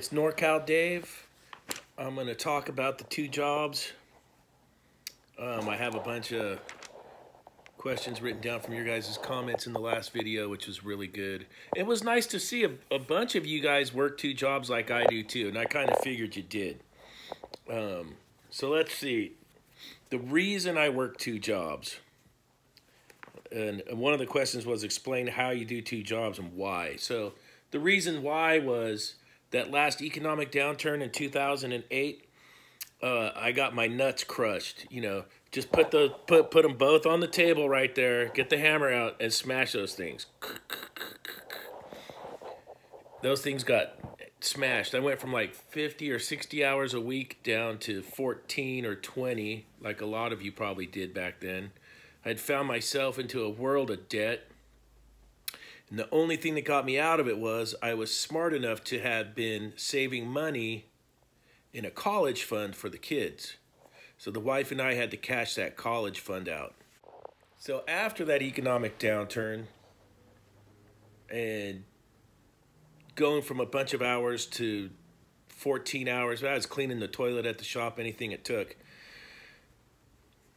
it's NorCal Dave. I'm going to talk about the two jobs. I have a bunch of questions written down from your guys' comments in the last video, which was really good. It was nice to see a bunch of you guys work two jobs like I do too, and I kind of figured you did. So let's see. The reason I work two jobs, and one of the questions was explain how you do two jobs and why. So the reason why was that last economic downturn in 2008, I got my nuts crushed. You know, just put them both on the table right there, get the hammer out and smash those things. Those things got smashed. I went from like 50 or 60 hours a week down to 14 or 20, like a lot of you probably did back then. I'd found myself into a world of debt. And the only thing that got me out of it was I was smart enough to have been saving money in a college fund for the kids. So the wife and I had to cash that college fund out. So after that economic downturn and going from a bunch of hours to 14 hours, I was cleaning the toilet at the shop, anything it took.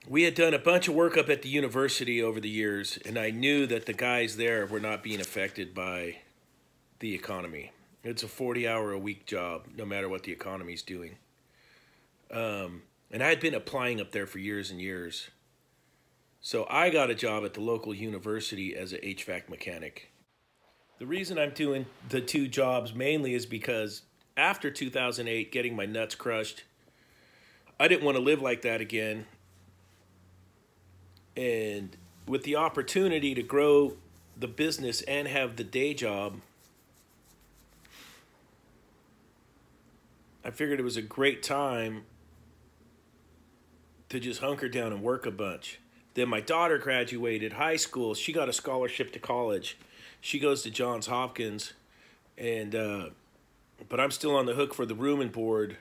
We had done a bunch of work up at the university over the years, and I knew that the guys there were not being affected by the economy. It's a 40-hour-a-week job, no matter what the economy's doing. And I had been applying up there for years and years. So I got a job at the local university as an HVAC mechanic. The reason I'm doing the two jobs mainly is because after 2008, getting my nuts crushed, I didn't want to live like that again. And with the opportunity to grow the business and have the day job, I figured it was a great time to just hunker down and work a bunch. Then my daughter graduated high school. She got a scholarship to college. She goes to Johns Hopkins, and but I'm still on the hook for the room and board.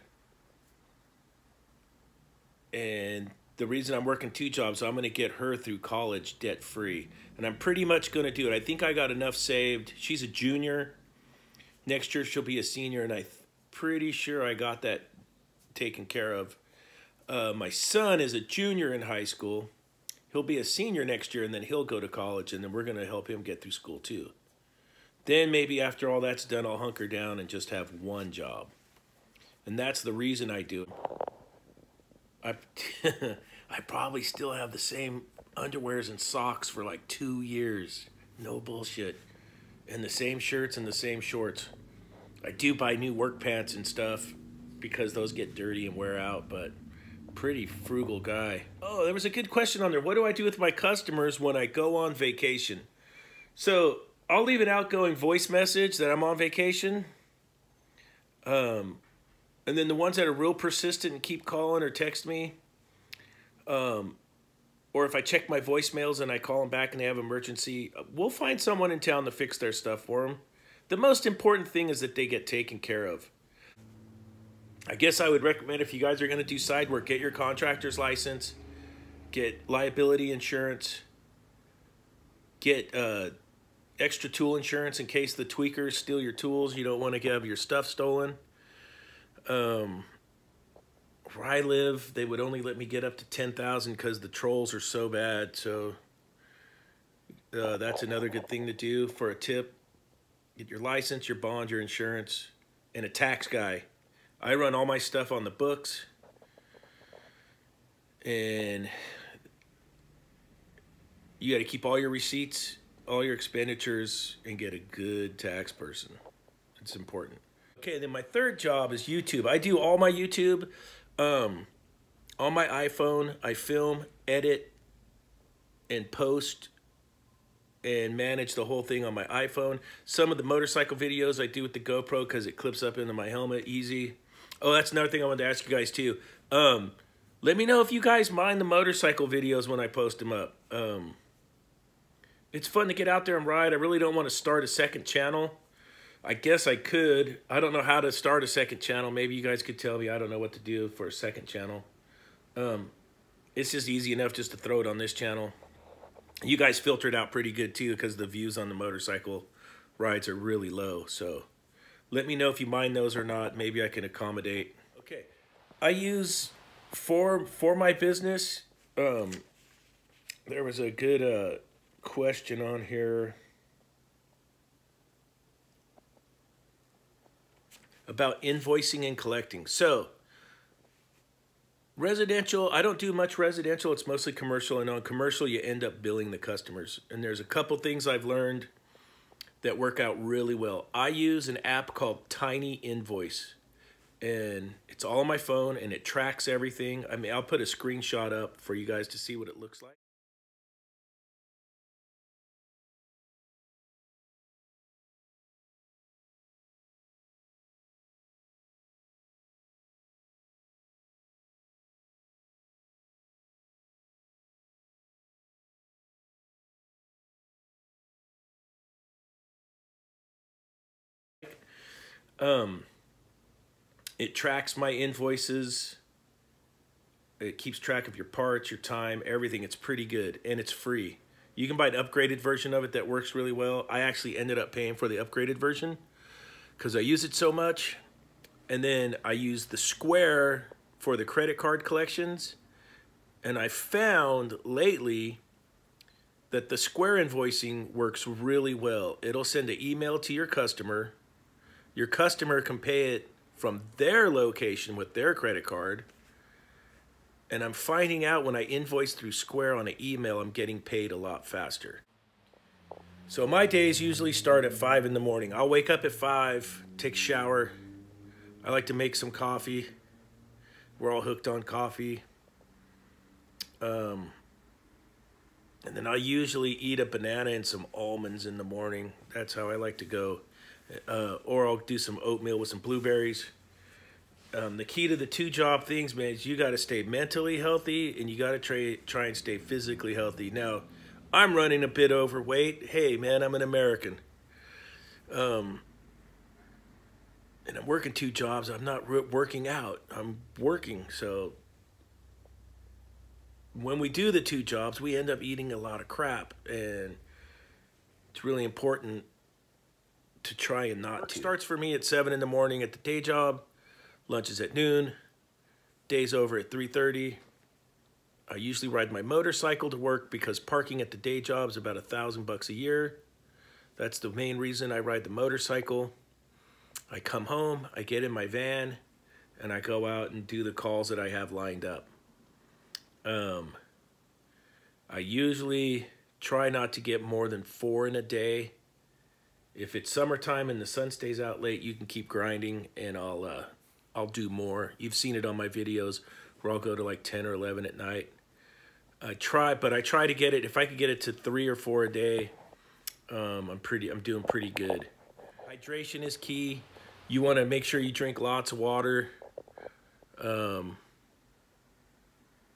And the reason I'm working two jobs, I'm going to get her through college debt-free. And I'm pretty much going to do it. I think I got enough saved. She's a junior. Next year she'll be a senior, and I'm pretty sure I got that taken care of. My son is a junior in high school. He'll be a senior next year, and then he'll go to college, and then we're going to help him get through school too. Then maybe after all that's done, I'll hunker down and just have one job. And that's the reason I do it. I probably still have the same underwears and socks for like 2 years. No bullshit. And the same shirts and the same shorts. I do buy new work pants and stuff because those get dirty and wear out, but pretty frugal guy. Oh, there was a good question on there. What do I do with my customers when I go on vacation? So I'll leave an outgoing voice message that I'm on vacation. And then the ones that are real persistent and keep calling or text me, or if I check my voicemails and I call them back and they have an emergency, we'll find someone in town to fix their stuff for them. The most important thing is that they get taken care of. I guess I would recommend, if you guys are going to do side work, get your contractor's license, get liability insurance, get extra tool insurance in case the tweakers steal your tools. You don't want to have your stuff stolen. Where I live, they would only let me get up to 10,000 because the trolls are so bad. So that's another good thing to do for a tip. Get your license, your bond, your insurance, and a tax guy. I run all my stuff on the books, and you got to keep all your receipts, all your expenditures, and get a good tax person. It's important. Okay, then my third job is YouTube. I do all my YouTube on my iPhone. I film, edit, and post and manage the whole thing on my iPhone. Some of the motorcycle videos I do with the GoPro because it clips up into my helmet easy. Oh, that's another thing I wanted to ask you guys too. Let me know if you guys mind the motorcycle videos when I post them up. It's fun to get out there and ride. I really don't want to start a second channel. I guess I could. I don't know how to start a second channel. Maybe you guys could tell me. I don't know what to do for a second channel. It's just easy enough just to throw it on this channel. You guys filter it out pretty good too because the views on the motorcycle rides are really low. So Let me know if you mind those or not. Maybe I can accommodate. Okay, I use for my business. There was a good question on here about invoicing and collecting. So residential, I don't do much residential. It's mostly commercial, and on commercial, you end up billing the customers. And there's a couple things I've learned that work out really well. I use an app called Tiny Invoice, and it's all on my phone, and it tracks everything. I mean, I'll put a screenshot up for you guys to see what it looks like. Um, it tracks my invoices. It keeps track of your parts, your time, everything. It's pretty good, and it's free. You can buy an upgraded version of it that works really well. I actually ended up paying for the upgraded version because I use it so much. And then I use the Square for the credit card collections. And I found lately that the Square invoicing works really well. It'll send an email to your customer. Your customer can pay it from their location with their credit card. And I'm finding out when I invoice through Square on an email, I'm getting paid a lot faster. So my days usually start at 5 in the morning. I'll wake up at 5, take a shower. I like to make some coffee. We're all hooked on coffee. And then I usually eat a banana and some almonds in the morning. That's how I like to go. Or I'll do some oatmeal with some blueberries. The key to the two job things, man, is you got to stay mentally healthy and you got to try and stay physically healthy. Now, I'm running a bit overweight. Hey, man, I'm an American. And I'm working two jobs. I'm not working out. I'm working. So when we do the two jobs, we end up eating a lot of crap. And it's really important to try and not to. It starts for me at 7 in the morning at the day job. Lunch is at noon. Day's over at 3:30. I usually ride my motorcycle to work because parking at the day job is about $1,000 a year. That's the main reason I ride the motorcycle. I come home, I get in my van, and I go out and do the calls that I have lined up. I usually try not to get more than 4 in a day. If it's summertime and the sun stays out late, you can keep grinding, and I'll do more. You've seen it on my videos where I'll go to like 10 or 11 at night. I try to get it. If I could get it to 3 or 4 a day, I'm doing pretty good. Hydration is key. You want to make sure you drink lots of water.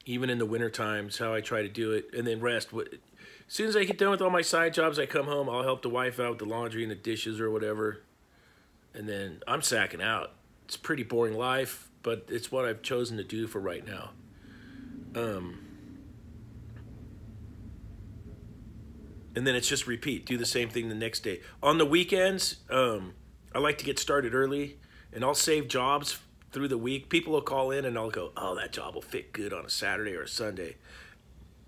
Even in the winter times, how I try to do it, and then rest. As soon as I get done with all my side jobs, I come home. I'll help the wife out with the laundry and the dishes or whatever, and then I'm sacking out. It's a pretty boring life, but it's what I've chosen to do for right now. And then it's just repeat. Do the same thing the next day. On the weekends, I like to get started early, and I'll save jobs through the week. People will call in, and I'll go, oh, that job will fit good on a Saturday or a Sunday.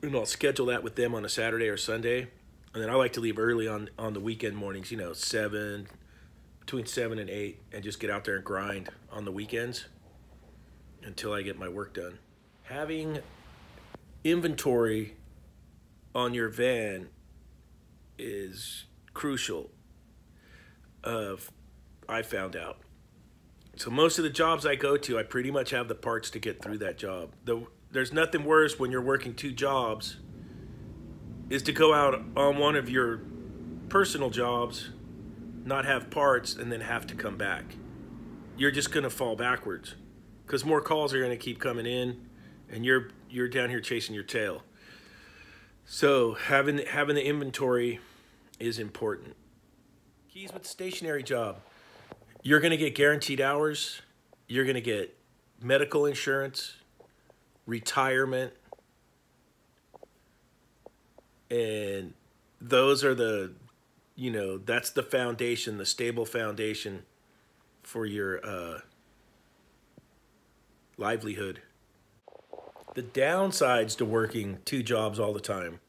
And I'll schedule that with them on a Saturday or Sunday. And then I like to leave early on the weekend mornings, between 7 and 8, and just get out there and grind on the weekends until I get my work done. Having inventory on your van is crucial. I found out. So most of the jobs I go to, I pretty much have the parts to get through that job. There's nothing worse when you're working two jobs is to go out on one of your personal jobs, not have parts, and then have to come back. You're just going to fall backwards because more calls are going to keep coming in, and you're down here chasing your tail. So having the inventory is important. Keys with the stationary job. You're going to get guaranteed hours. You're going to get medical insurance, retirement, and those are that's the foundation, the stable foundation for your livelihood. The downsides to working 2 jobs all the time.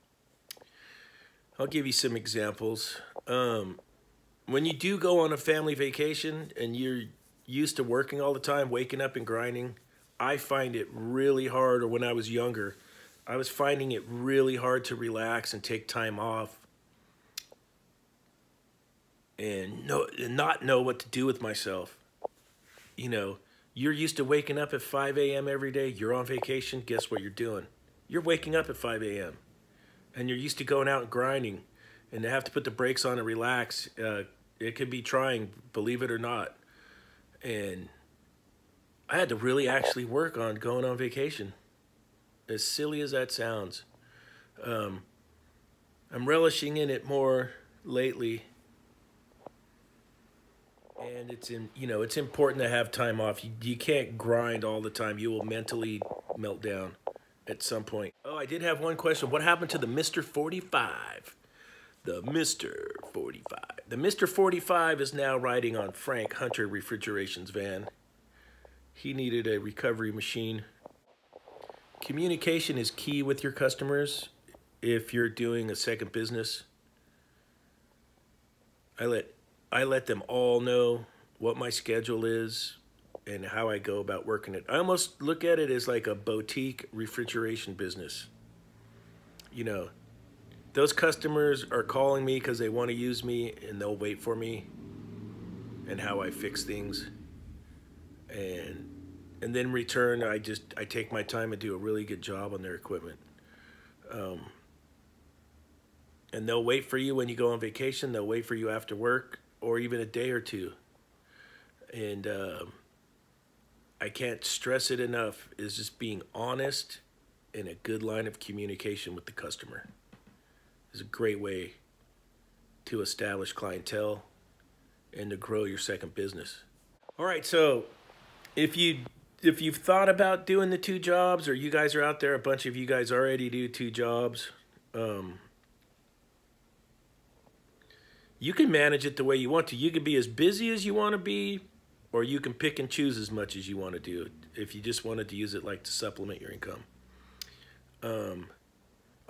I'll give you some examples. When you do go on a family vacation and you're used to working all the time, waking up and grinding, I find it really hard, or when I was younger, I was finding it really hard to relax and take time off and not know what to do with myself. You know, you're used to waking up at 5 a.m. every day. You're on vacation. Guess what you're doing? You're waking up at 5 a.m. and you're used to going out and grinding, and to have to put the brakes on and relax, it can be trying, believe it or not. And I had to really actually work on going on vacation, as silly as that sounds. I'm relishing in it more lately. And it's important to have time off. You can't grind all the time. You will mentally melt down at some point. Oh, I did have one question. What happened to the Mr. 45? The Mr. 45. The Mr. 45 is now riding on Frank Hunter Refrigeration's van. He needed a recovery machine. Communication is key with your customers if you're doing a second business. I let them all know what my schedule is and how I go about working it. I almost look at it as like a boutique refrigeration business. You know, those customers are calling me because they want to use me, and they'll wait for me and how I fix things. And then in return, I take my time and do a really good job on their equipment. And they'll wait for you when you go on vacation. They'll wait for you after work, or even a day or two. And I can't stress it enough, is just being honest and a good line of communication with the customer is a great way to establish clientele and to grow your second business. All right, so if you've thought about doing the 2 jobs, or you guys are out there, a bunch of you guys already do 2 jobs, you can manage it the way you want to. You can be as busy as you want to be, or you can pick and choose as much as you want to do if you just wanted to use it like to supplement your income.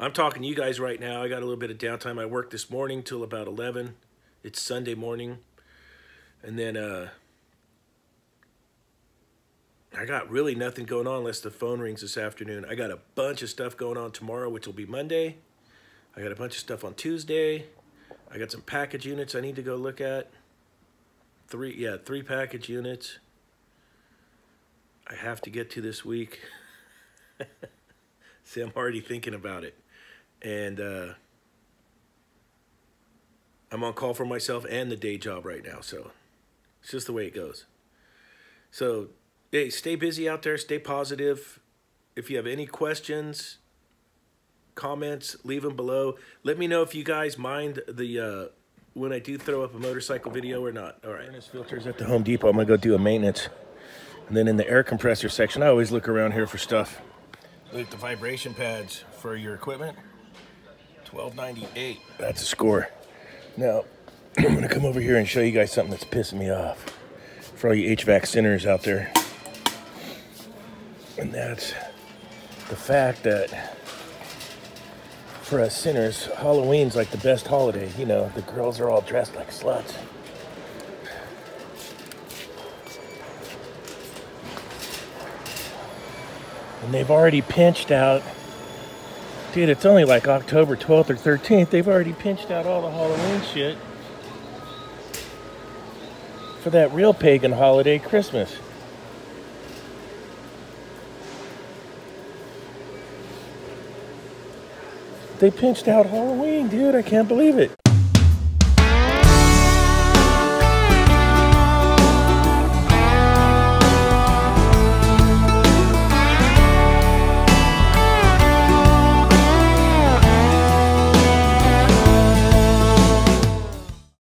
I'm talking to you guys right now. I got a little bit of downtime. I worked this morning till about 11. It's Sunday morning. And then I got really nothing going on unless the phone rings this afternoon. I got a bunch of stuff going on tomorrow, which will be Monday. I got a bunch of stuff on Tuesday. I got some package units I need to go look at. 3 package units I have to get to this week. See, I'm already thinking about it. And I'm on call for myself and the day job right now, so it's just the way it goes. So, hey, stay busy out there, stay positive. If you have any questions, comments, leave them below. Let me know if you guys mind the when I do throw up a motorcycle video or not. All right. Furnace filters at the Home Depot. I'm gonna go do a maintenance. And then in the air compressor section, I always look around here for stuff. Look at the vibration pads for your equipment. $12.98. That's a score. Now, I'm gonna come over here and show you guys something that's pissing me off. For all you HVAC sinners out there. And that's the fact that for us sinners, Halloween's like the best holiday. You know, the girls are all dressed like sluts. And they've already pinched out, dude, it's only like October 12th or 13th. They've already pinched out all the Halloween shit for that real pagan holiday, Christmas. They pinched out Halloween, dude. I can't believe it.